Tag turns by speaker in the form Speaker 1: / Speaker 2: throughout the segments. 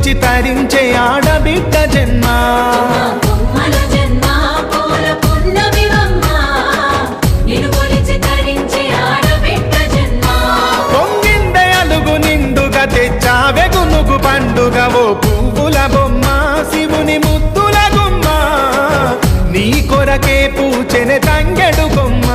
Speaker 1: కొలిచి తరించే ఆడబిడ్డ జన్మ పొంగిందే అలుగు నిండుగా తెచ్చావె గునుగు పండుగ ఓ పువ్వుల బొమ్మ శివుని ముద్దుల గుమ్మ నీ కొరకే పూచెనె తంగెడు బొమ్మ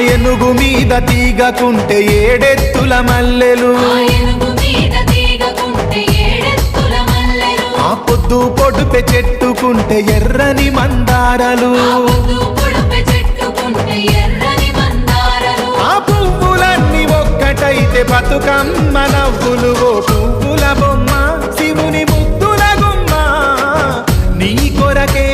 Speaker 1: ఏనుగు మీద తీగకుంటే ఏడెత్తుల మల్లెలు ఆ పొద్దు పొడుపె చెట్టుకుంటే ఎర్రని మందారలు ఆ పువ్వులన్నీ ఒక్కటైతే బతుకమ్మ నవ్వులు ఓ పువ్వుల బొమ్మ శివుని ముద్దుల గుమ్మ నీ కొరకే